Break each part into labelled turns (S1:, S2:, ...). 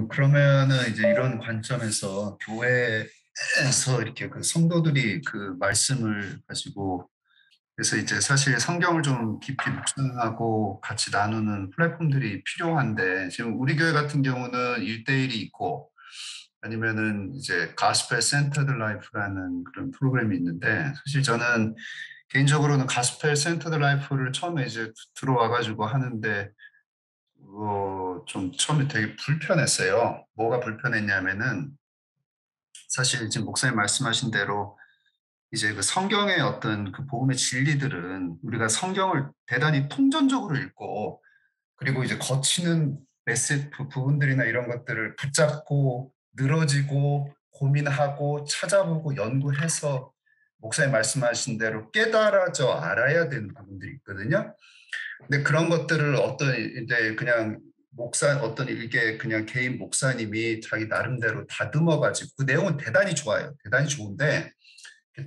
S1: 그러면은 이제 이런 관점에서 교회에서 이렇게 그 성도들이 그 말씀을 가지고 그래서 이제 사실 성경을 좀 깊이 묵상하고 같이 나누는 플랫폼들이 필요한데 지금 우리 교회 같은 경우는 1대1이 있고 아니면은 이제 가스펠 센터드 라이프라는 그런 프로그램이 있는데 사실 저는 개인적으로는 가스펠 센터드 라이프를 처음에 이제 들어와가지고 하는데 좀 처음에 되게 불편했어요. 뭐가 불편했냐면은 사실 지금 목사님 말씀하신 대로 이제 그 성경의 어떤 그 복음의 진리들은 우리가 성경을 대단히 통전적으로 읽고 그리고 이제 거치는 메시지 부분들이나 이런 것들을 붙잡고 늘어지고 고민하고 찾아보고 연구해서 목사님 말씀하신 대로 깨달아져 알아야 되는 부분들이 있거든요. 근데 그런 것들을 어떤 이제 그냥 어떤 일개 그냥 개인 목사님이 자기 나름대로 다듬어 가지고 그 내용은 대단히 좋아요. 대단히 좋은데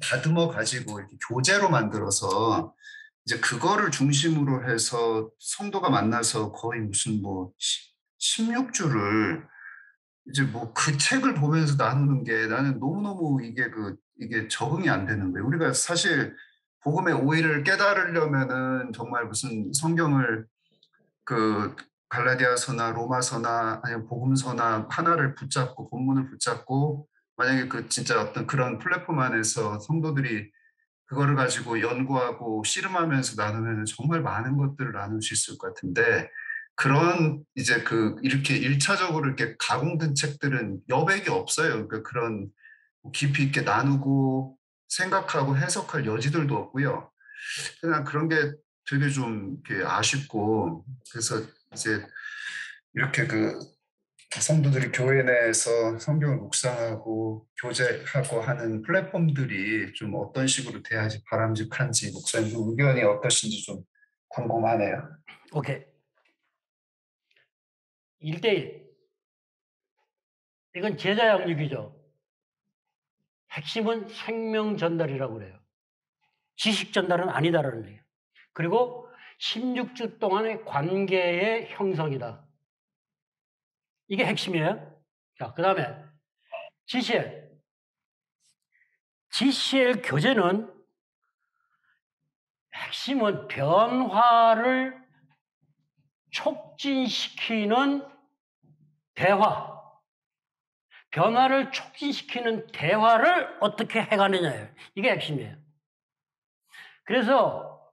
S1: 다듬어 가지고 이렇게 교재로 만들어서 이제 그거를 중심으로 해서 성도가 만나서 거의 무슨 뭐 16주를 이제 뭐 그 책을 보면서 나누는 게 나는 너무너무 이게 적응이 안 되는 거예요. 우리가 사실 복음의 오이를 깨달으려면은 정말 무슨 성경을 그 갈라디아서나 로마서나 아니면 복음서나 하나를 붙잡고 본문을 붙잡고 만약에 그 진짜 어떤 그런 플랫폼 안에서 성도들이 그거를 가지고 연구하고 씨름하면서 나누면 정말 많은 것들을 나눌 수 있을 것 같은데 그런 이제 이렇게 일차적으로 이렇게 가공된 책들은 여백이 없어요. 그러니까 그런 깊이 있게 나누고 생각하고 해석할 여지들도 없고요. 그냥 그런 게 되게 좀 이렇게 아쉽고 그래서 이제 이렇게 성도들이 교회 내에서 성경을 묵상하고 교제하고 하는 플랫폼들이 좀 어떤 식으로 돼야지 바람직한지 목사님 좀 의견이 어떠신지 좀 궁금하네요.
S2: 오케이. 1대1. 이건 제자 양육이죠. 핵심은 생명 전달이라고 그래요. 지식 전달은 아니다라는 얘기예요. 그리고 16주 동안의 관계의 형성이다. 이게 핵심이에요. 자, 그 다음에 GCL. GCL 교재는 핵심은 변화를 촉진시키는 대화. 변화를 촉진시키는 대화를 어떻게 해가느냐예요. 이게 핵심이에요. 그래서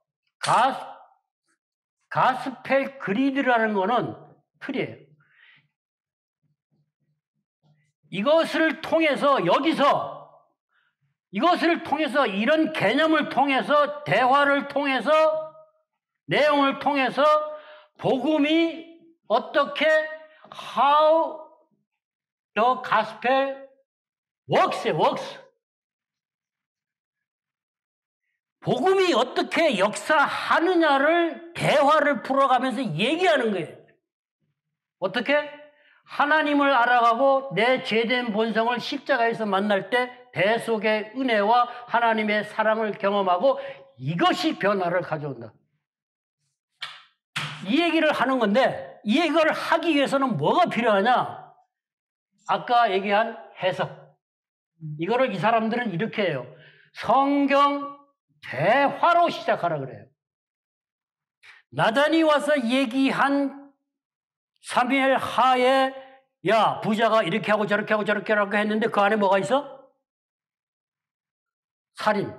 S2: 가스펠 그리드라는 거는 틀이에요. 이것을 통해서 이런 개념을 통해서 대화를 통해서 내용을 통해서 복음이 어떻게 how the gospel works. 복음이 어떻게 역사하느냐를 대화를 풀어가면서 얘기하는 거예요. 어떻게? 하나님을 알아가고 내 죄된 본성을 십자가에서 만날 때 대속의 은혜와 하나님의 사랑을 경험하고 이것이 변화를 가져온다. 이 얘기를 하는 건데 이 얘기를 하기 위해서는 뭐가 필요하냐? 아까 얘기한 해석. 이거를 이 사람들은 이렇게 해요. 성경 대화로 시작하라 그래요. 나단이 와서 얘기한 사무엘 하에 야 부자가 이렇게 하고 저렇게 하고 저렇게 하고 했는데 그 안에 뭐가 있어? 살인.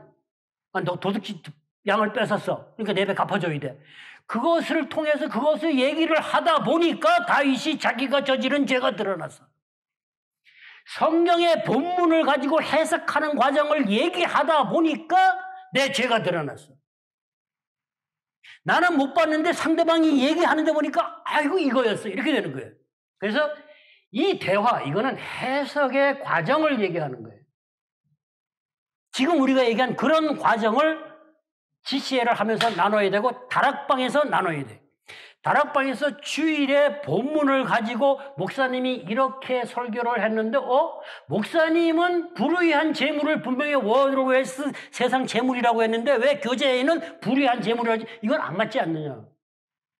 S2: 너 도둑질 양을 뺏었어. 그러니까 내 배 갚아줘야 돼. 그것을 통해서 그것을 얘기를 하다 보니까 다윗이 자기가 저지른 죄가 드러났어. 성경의 본문을 가지고 해석하는 과정을 얘기하다 보니까 내 죄가 드러났어. 나는 못 봤는데 상대방이 얘기하는데 보니까 아이고 이거였어. 이렇게 되는 거예요. 그래서 이 대화, 이거는 해석의 과정을 얘기하는 거예요. 지금 우리가 얘기한 그런 과정을 GCL을 하면서 나눠야 되고 다락방에서 나눠야 돼요. 다락방에서 주일에 본문을 가지고 목사님이 이렇게 설교를 했는데 목사님은 불의한 재물을 분명히 워드로웨스 세상 재물이라고 했는데 왜 교재에는 불의한 재물을 하지? 이건 안 맞지 않느냐.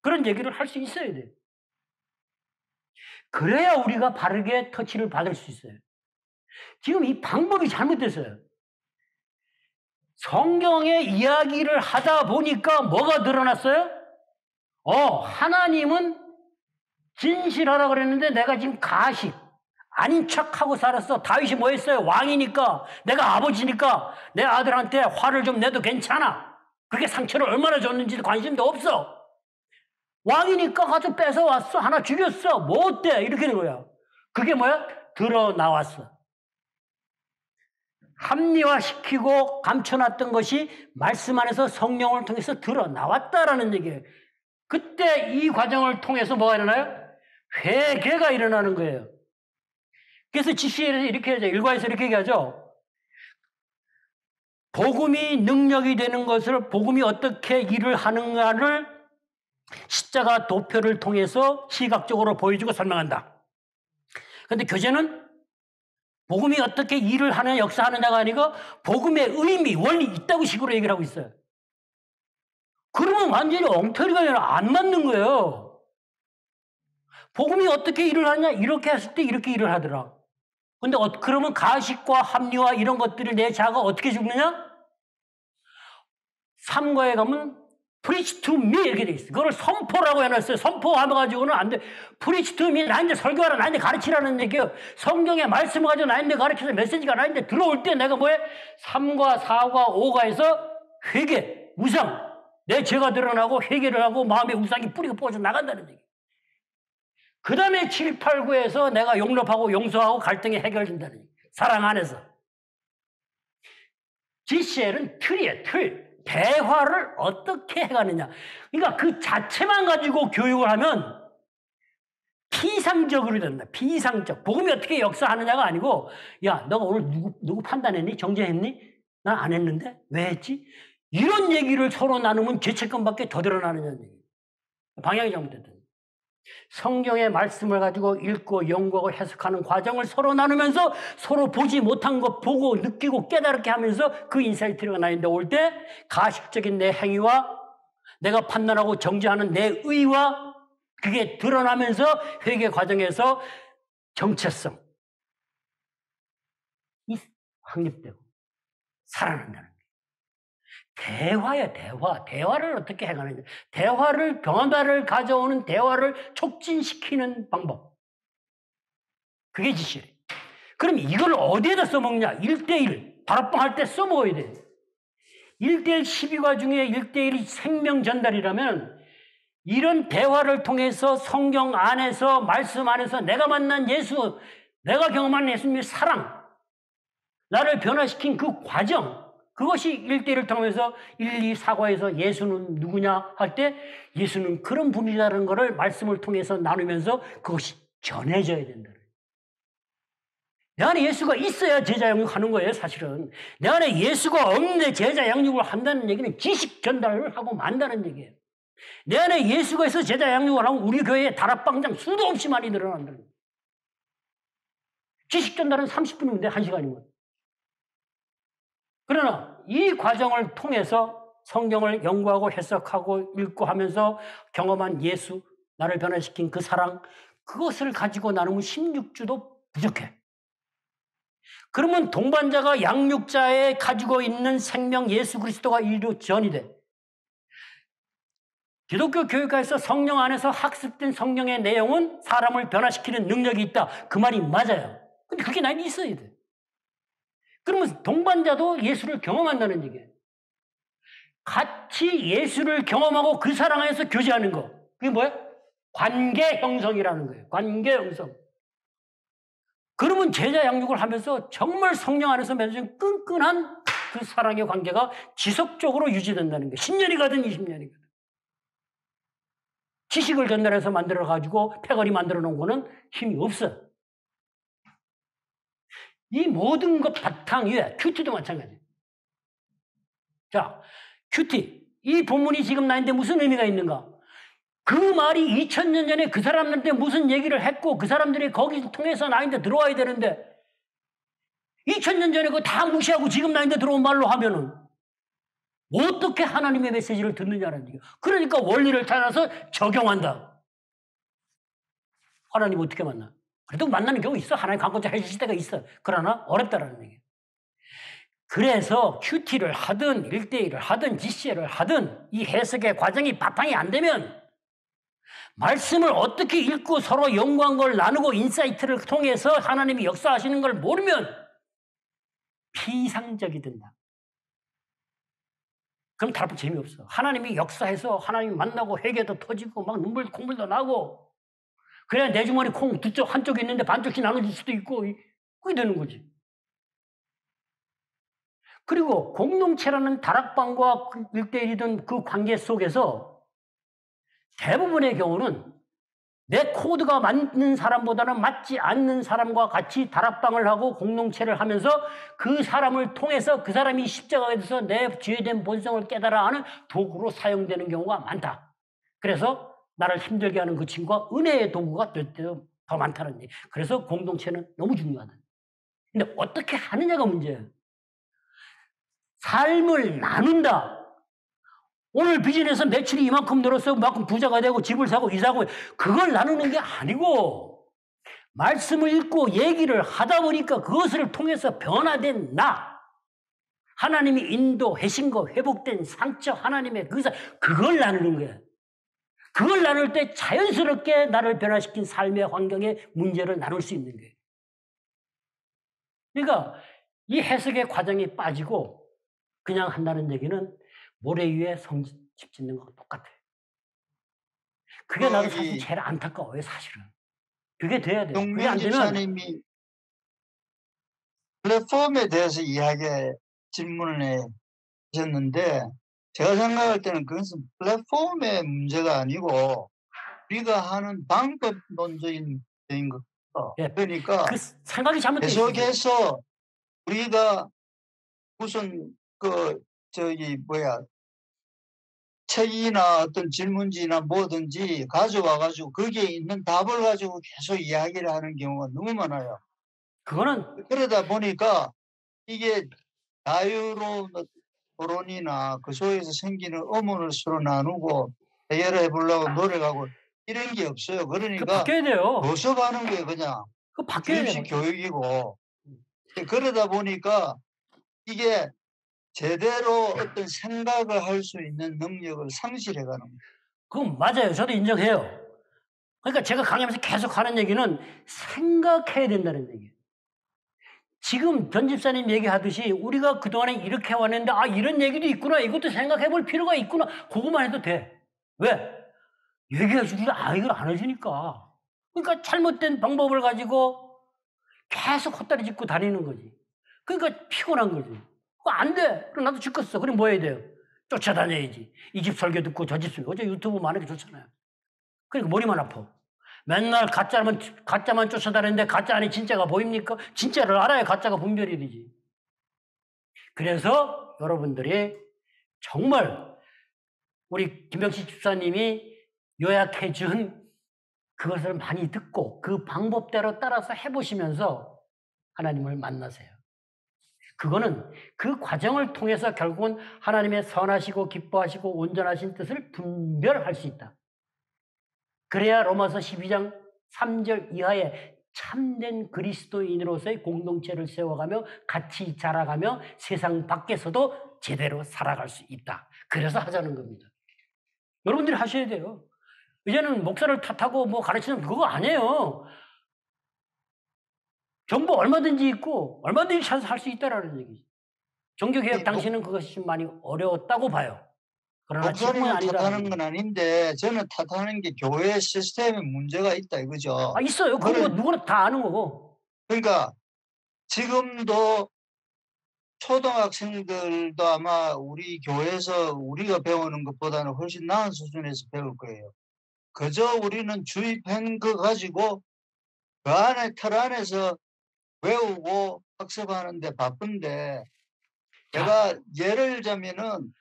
S2: 그런 얘기를 할 수 있어야 돼요. 그래야 우리가 바르게 터치를 받을 수 있어요. 지금 이 방법이 잘못됐어요. 성경의 이야기를 하다 보니까 뭐가 드러났어요? 하나님은 진실하라 그랬는데 내가 지금 가식, 아닌 척하고 살았어. 다윗이 뭐 했어요? 왕이니까, 내가 아버지니까 내 아들한테 화를 좀 내도 괜찮아. 그게 상처를 얼마나 줬는지 관심도 없어. 왕이니까 가서 뺏어왔어. 하나 죽였어. 뭐 어때? 이렇게 된 거야. 그게 뭐야? 드러나왔어. 합리화시키고 감춰놨던 것이 말씀 안에서 성령을 통해서 드러나왔다라는 얘기예요. 그때 이 과정을 통해서 뭐가 일어나요? 회개가 일어나는 거예요. 그래서 지시에서 이렇게 하죠. 일과에서 이렇게 얘기하죠. 복음이 능력이 되는 것을, 복음이 어떻게 일을 하는가를 십자가 도표를 통해서 시각적으로 보여주고 설명한다. 그런데 교재는 복음이 어떻게 일을 하느냐, 역사하느냐가 아니고 복음의 의미, 원리 있다고 식으로 얘기를 하고 있어요. 그러면 완전히 엉터리가 아니라 안 맞는 거예요. 복음이 어떻게 일을 하냐? 이렇게 했을 때 이렇게 일을 하더라. 근데 그러면 가식과 합리화 이런 것들을 내 자아가 어떻게 죽느냐? 3과에 가면 preach to me 이렇게 돼 있어. 그걸 선포라고 해놨어요. 선포하면가지고는 안 돼. preach to me, 나한테 설교하라, 나한테 가르치라는 얘기예요. 성경의 말씀을 가지고 나한테 가르쳐서 메시지가 나한테 들어올 때 내가 뭐해? 3과, 4과, 5과에서 회개, 우상, 내 죄가 드러나고 회개를 하고 마음의 우상이 뿌리가 뽑아져 나간다는 얘기. 그 다음에 7, 8, 9에서 내가 용납하고 용서하고 갈등이 해결된다는 얘기. 사랑 안에서. GCL은 틀이에요, 틀. 대화를 어떻게 해가느냐. 그러니까 그 자체만 가지고 교육을 하면 피상적으로 된다. 피상적. 복음이 어떻게 역사하느냐가 아니고, 야, 너가 오늘 누구 판단했니? 정죄했니? 난 안 했는데? 왜 했지? 이런 얘기를 서로 나누면 죄책감밖에 더 드러나느냐는 얘기. 방향이 잘못됐다. 성경의 말씀을 가지고 읽고 연구하고 해석하는 과정을 서로 나누면서 서로 보지 못한 것 보고 느끼고 깨달게 하면서 그 인사이트가 나인데 올 때 가식적인 내 행위와 내가 판단하고 정죄하는 내 의와 그게 드러나면서 회개 과정에서 정체성 이 확립되고 살아난다는 거예요. 대화야, 대화. 대화를 어떻게 해가느냐. 대화를, 변화를 가져오는 대화를 촉진시키는 방법. 그게 지시래. 그럼 이걸 어디에다 써먹냐? 1대1. 바로빵 할 때 써먹어야 돼. 1대1 12과 중에 1대1이 생명 전달이라면 이런 대화를 통해서 성경 안에서, 말씀 안에서 내가 만난 예수, 내가 경험한 예수님의 사랑, 나를 변화시킨 그 과정, 그것이 1대1을 통해서 1, 2, 4과에서 예수는 누구냐 할 때 예수는 그런 분이라는 것을 말씀을 통해서 나누면서 그것이 전해져야 된다. 내 안에 예수가 있어야 제자 양육하는 거예요, 사실은. 내 안에 예수가 없는데 제자 양육을 한다는 얘기는 지식 전달을 하고 만다는 얘기예요. 내 안에 예수가 있어 제자 양육을 하면 우리 교회에 다락방장 수도 없이 많이 늘어난다는 거예요. 지식 전달은 30분인데 1시간이면. 그러나 이 과정을 통해서 성경을 연구하고 해석하고 읽고 하면서 경험한 예수, 나를 변화시킨 그 사랑, 그것을 가지고 나누면 16주도 부족해. 그러면 동반자가 양육자에 가지고 있는 생명 예수 그리스도가 이루어전이 돼. 기독교 교육과에서 성령 안에서 학습된 성령의 내용은 사람을 변화시키는 능력이 있다. 그 말이 맞아요. 근데 그게 나에게 있어야 돼. 그러면 동반자도 예수를 경험한다는 얘기예요. 같이 예수를 경험하고 그 사랑 안에서 교제하는 거. 그게 뭐야? 관계 형성이라는 거예요. 관계 형성. 그러면 제자 양육을 하면서 정말 성령 안에서 맺어진 끈끈한 그 사랑의 관계가 지속적으로 유지된다는 거예요. 10년이 가든 20년이 가든. 지식을 전달해서 만들어가지고 패거리 만들어 놓은 거는 힘이 없어. 이 모든 것 바탕 위에 큐티도 마찬가지예요. 자, 큐티. 이 본문이 지금 나한테 무슨 의미가 있는가? 그 말이 2000년 전에 그 사람들한테 무슨 얘기를 했고 그 사람들이 거기서 통해서 나한테 들어와야 되는데 2000년 전에 그거 다 무시하고 지금 나한테 들어온 말로 하면은 어떻게 하나님의 메시지를 듣느냐는 얘기예요. 그러니까 원리를 찾아서 적용한다. 하나님 어떻게 만나? 그래도 만나는 경우 있어. 하나님 강권자 해주실 때가 있어. 그러나 어렵다라는 얘기예요. 그래서 큐티를 하든 1대1을 하든 GC를 하든 이 해석의 과정이 바탕이 안 되면 말씀을 어떻게 읽고 서로 연구한 걸 나누고 인사이트를 통해서 하나님이 역사하시는 걸 모르면 피상적이 된다. 그럼 다른 재미없어. 하나님이 역사해서 하나님 만나고 회개도 터지고 막 콧물도 나고 그래야 내 주머니 콩 두 쪽 한쪽이 있는데 반쪽씩 나눠질 수도 있고 그게 되는 거지. 그리고 공동체라는 다락방과 1대1이든 그 관계 속에서 대부분의 경우는 내 코드가 맞는 사람보다는 맞지 않는 사람과 같이 다락방을 하고 공동체를 하면서 그 사람을 통해서 그 사람이 십자가에 대해서 내 죄된 본성을 깨달아 하는 도구로 사용되는 경우가 많다. 그래서 나를 힘들게 하는 그 친구가 은혜의 도구가 될 때도 더 많다는 얘기. 그래서 공동체는 너무 중요하다. 근데 어떻게 하느냐가 문제예요. 삶을 나눈다. 오늘 비즈니스 매출이 이만큼 늘었어. 이만큼 부자가 되고 집을 사고 이사하고 그걸 나누는 게 아니고 말씀을 읽고 얘기를 하다 보니까 그것을 통해서 변화된 나. 하나님이 인도하신 거 회복된 상처 하나님의 그걸 나누는 거예요. 그걸 나눌 때 자연스럽게 나를 변화시킨 삶의 환경의 문제를 나눌 수 있는 거예요. 그러니까 이 해석의 과정에 빠지고 그냥 한다는 얘기는 모래 위에 성집 짓는 거랑 똑같아요. 그게 나도 사실 제일 안타까워요, 사실은. 그게 돼야 돼요. 그게 안
S3: 용명
S2: 되면
S3: 집사님이 플랫폼에 대해서 질문을 하셨는데 제가 생각할 때는 그것은 플랫폼의 문제가 아니고 우리가 하는 방법론적인 것 같아요.
S2: 예,
S3: 그러니까
S2: 그 생각이 잘못돼 있어요.
S3: 계속해서 우리가 무슨 책이나 어떤 질문지나 뭐든지 가져와가지고 거기에 있는 답을 가지고 계속 이야기를 하는 경우가 너무 많아요.
S2: 그거는
S3: 그러다 보니까 이게 자유로운 토론이나 그 속에서 생기는 의문을 서로 나누고 해결해 보려고 노력하고 이런 게 없어요.
S2: 그
S3: 그러니까
S2: 바뀌어야 돼요.
S3: 교섭하는 게 그냥
S2: 그 바뀌어야 돼요.
S3: 주입식 교육이고 그러다 보니까 이게 제대로 어떤 생각을 할 수 있는 능력을 상실해가는 거예요.
S2: 그건 맞아요. 저도 인정해요. 그러니까 제가 강의하면서 계속 하는 얘기는 생각해야 된다는 얘기예요. 지금 전 집사님 얘기하듯이 우리가 그동안에 이렇게 왔는데 이런 얘기도 있구나. 이것도 생각해 볼 필요가 있구나. 그것만 해도 돼. 왜? 얘기해 주지 이걸 안 해주니까. 그러니까 잘못된 방법을 가지고 계속 헛다리 짚고 다니는 거지. 그러니까 피곤한 거지. 그거 안 돼. 그럼 나도 죽겠어. 그럼 뭐 해야 돼요? 쫓아다녀야지. 이 집 설교 듣고 저 집 설교. 어제 유튜브 많은 게 좋잖아요. 그러니까 머리만 아파. 맨날 가짜만 쫓아다니는데 가짜 안에 진짜가 보입니까? 진짜를 알아야 가짜가 분별이 되지. 그래서 여러분들이 정말 우리 김병식 집사님이 요약해 준 그것을 많이 듣고 그 방법대로 따라서 해보시면서 하나님을 만나세요. 그거는 그 과정을 통해서 결국은 하나님의 선하시고 기뻐하시고 온전하신 뜻을 분별할 수 있다. 그래야 로마서 12장 3절 이하에 참된 그리스도인으로서의 공동체를 세워가며 같이 자라가며 세상 밖에서도 제대로 살아갈 수 있다. 그래서 하자는 겁니다. 여러분들이 하셔야 돼요. 이제는 목사를 탓하고 가르치는 그거 아니에요. 정보 얼마든지 있고 얼마든지 찾아서 할 수 있다라는 얘기죠. 종교개혁 당시는 그것이 좀 많이 어려웠다고 봐요. 그러나 지금은
S3: 목사님을
S2: 아니다.
S3: 탓하는 건 아닌데 저는 탓하는 게 교회 시스템에 문제가 있다 이거죠.
S2: 있어요. 그거 누구나 다 아는 거고.
S3: 그러니까 지금도 초등학생들도 아마 우리 교회에서 우리가 배우는 것보다는 훨씬 나은 수준에서 배울 거예요. 그저 우리는 주입한 거 가지고 그 안에 틀 안에서 외우고 학습하는 데 바쁜데 제가 예를 들자면은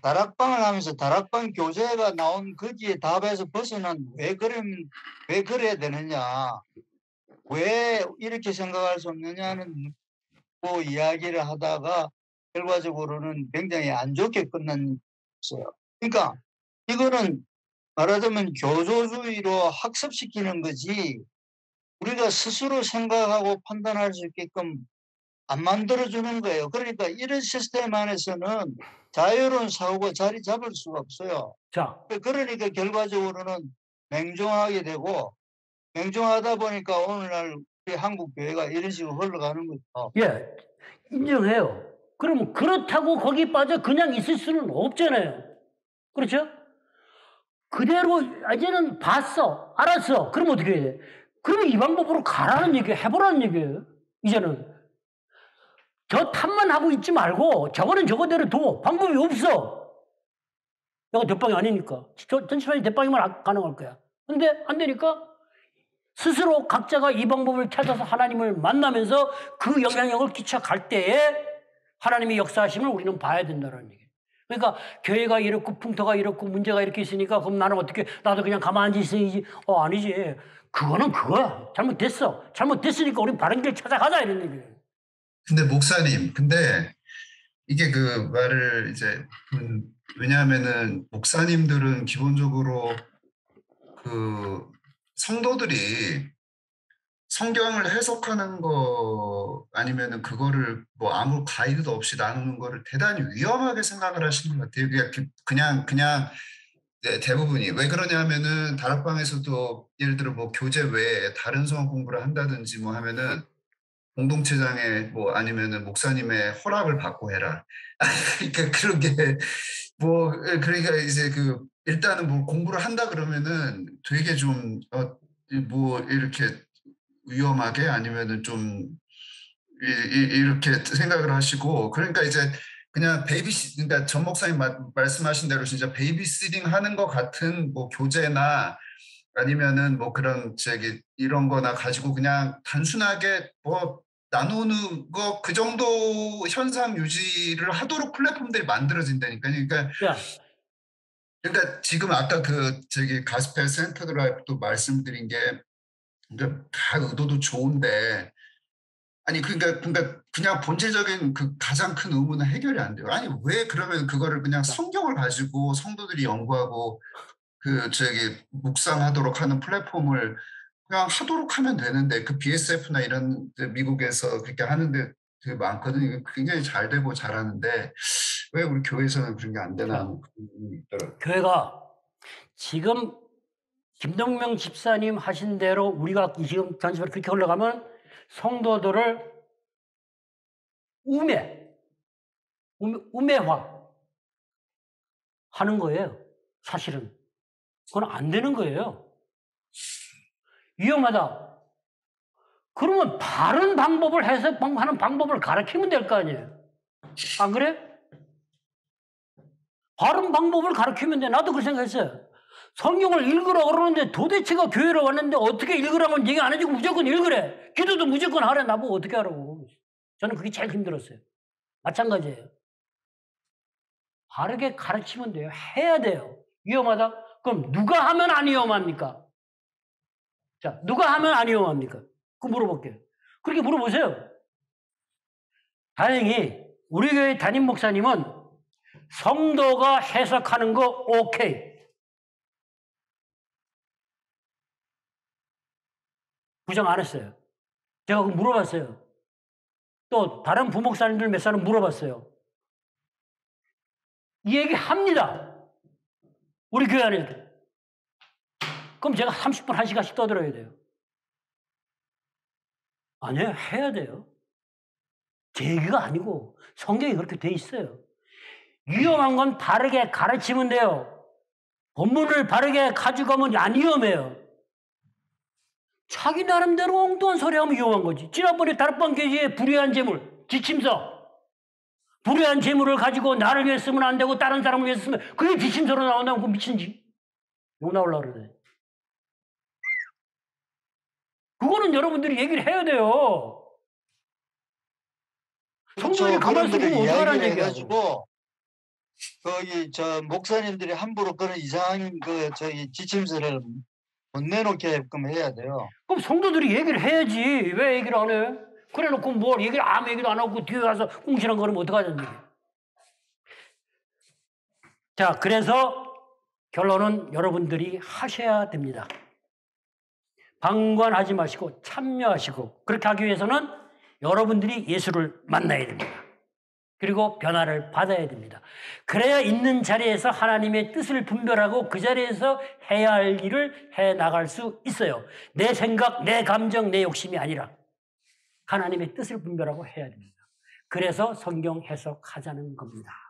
S3: 다락방을 하면서 다락방 교재가 나온 거기에 답에서 벗어난 왜 그래야 되느냐, 왜 이렇게 생각할 수 없느냐는 이야기를 하다가 결과적으로는 굉장히 안 좋게 끝났어요. 그러니까 이거는 말하자면 교조주의로 학습시키는 거지 우리가 스스로 생각하고 판단할 수 있게끔 안 만들어주는 거예요. 그러니까 이런 시스템 안에서는 자유로운 사고가 자리 잡을 수가 없어요.
S2: 자,
S3: 그러니까 결과적으로는 맹종하게 되고 맹종하다 보니까 오늘날 우리 한국 교회가 이런 식으로 흘러가는 거죠.
S2: 예, 인정해요. 그럼 그렇다고 거기 빠져 그냥 있을 수는 없잖아요. 그렇죠? 그대로 이제는 봤어, 알았어. 그럼 어떻게 해야 돼? 그러면 이 방법으로 가라는 얘기예요. 해보라는 얘기예요. 이제는. 저 탓만 하고 있지 말고 저거는 저거대로 둬. 방법이 없어. 내가 대빵이 아니니까. 전시판이 대빵이면 가능할 거야. 근데 안 되니까 스스로 각자가 이 방법을 찾아서 하나님을 만나면서 그 영향력을 끼쳐갈 때에 하나님의 역사하심을 우리는 봐야 된다는 얘기예요. 그러니까 교회가 이렇고 풍토가 이렇고 문제가 이렇게 있으니까 그럼 나는 어떻게 나도 그냥 가만히 있어야지. 아니지. 그거는 그거야. 잘못됐어. 잘못됐으니까 우리 바른 길 찾아가자 이런 얘기예요.
S1: 근데 목사님, 근데 이게 그 말을 이제 왜냐하면은 목사님들은 기본적으로 그 성도들이 성경을 해석하는 거 아니면은 그거를 뭐 아무 가이드도 없이 나누는 거를 대단히 위험하게 생각을 하시는 것 같아요. 그냥 대부분이 왜 그러냐면은 다락방에서도 예를 들어 뭐 교재 외에 다른 성경 공부를 한다든지 뭐 하면은 공동체장에 뭐 아니면은 목사님의 허락을 받고 해라. 그러니까 그런 게 뭐 그러니까 이제 그 일단은 뭐 공부를 한다 그러면은 되게 좀 뭐 이렇게 위험하게 아니면은 좀 이렇게 생각을 하시고 그러니까 이제 그냥 그러니까 전 목사님 말씀하신 대로 진짜 베이비시팅 하는 것 같은 뭐 교재나 아니면은 뭐 그런 이런 거나 가지고 그냥 단순하게 뭐 나누는 거 그 정도 현상 유지를 하도록 플랫폼들이 만들어진다니까요.
S2: 야,
S1: 그러니까 지금 아까 가스펠 센터 드라이브도 말씀드린 게 그러니까 다 의도도 좋은데 아니 그러니까 그냥 본질적인 그 가장 큰 의문은 해결이 안 돼요. 아니 왜 그러면 그거를 그냥 성경을 가지고 성도들이 연구하고 묵상하도록 하는 플랫폼을 그냥 하도록 하면 되는데 그 BSF나 이런 미국에서 그렇게 하는데 되게 많거든요. 굉장히 잘 되고 잘하는데 왜 우리 교회에서는 그런 게 안 되나 하는 그런 부분이 있더라고요.
S2: 교회가 지금 김동명 집사님 하신 대로 우리가 지금 전시판 그렇게 흘러가면 성도들을 우매화 하는 거예요. 사실은. 그건 안 되는 거예요. 위험하다. 그러면 바른 방법을 해석하는 방법을 가르치면 될 거 아니에요. 안 그래? 바른 방법을 가르치면 돼. 나도 그 생각했어요. 성경을 읽으라 그러는데 도대체가 교회로 왔는데 어떻게 읽으라고는 얘기 안 해주고 무조건 읽으래. 기도도 무조건 하래. 나보고 어떻게 하라고. 저는 그게 제일 힘들었어요. 마찬가지예요. 바르게 가르치면 돼요. 해야 돼요. 위험하다? 그럼 누가 하면 안 위험합니까? 자, 누가 하면 안 위험합니까? 그거 물어볼게요. 그렇게 물어보세요. 다행히 우리 교회 담임 목사님은 성도가 해석하는 거 오케이. 부정 안 했어요. 제가 그거 물어봤어요. 또 다른 부목사님들 몇 사람 물어봤어요. 이 얘기 합니다. 우리 교회 안에. 그럼 제가 30분, 1시간씩 떠들어야 돼요. 아니에요. 해야 돼요. 제 얘기가 아니고 성경이 그렇게 돼 있어요. 위험한 건 바르게 가르치면 돼요. 본문을 바르게 가져가면 안 위험해요. 자기 나름대로 엉뚱한 소리 하면 위험한 거지. 지난번에 다락방 교회에 불의한 재물, 지침서. 불의한 재물을 가지고 나를 위해 쓰면 안 되고 다른 사람을 위해 쓰면 그게 지침서로 나온다면 그거 미친지. 욕 나오려고 그러네. 그거는 여러분들이 얘기를 해야 돼요. 성경이 가만히 있으면 어떡하라는 얘기야.
S3: 해가지고 거기 목사님들이 함부로 그런 이상한 지침서를 못 내놓게끔 해야 돼요.
S2: 그럼 성도들이 얘기를 해야지. 왜 얘기를 안 해? 그래 놓고 뭘 얘기를 아무 얘기도 안 하고 뒤에 가서 꿍시렁 거리면 어떡하냐는 얘기야. 자, 그래서 결론은 여러분들이 하셔야 됩니다. 방관하지 마시고 참여하시고, 그렇게 하기 위해서는 여러분들이 예수를 만나야 됩니다. 그리고 변화를 받아야 됩니다. 그래야 있는 자리에서 하나님의 뜻을 분별하고 그 자리에서 해야 할 일을 해 나갈 수 있어요. 내 생각, 내 감정, 내 욕심이 아니라 하나님의 뜻을 분별하고 해야 됩니다. 그래서 성경 해석하자는 겁니다.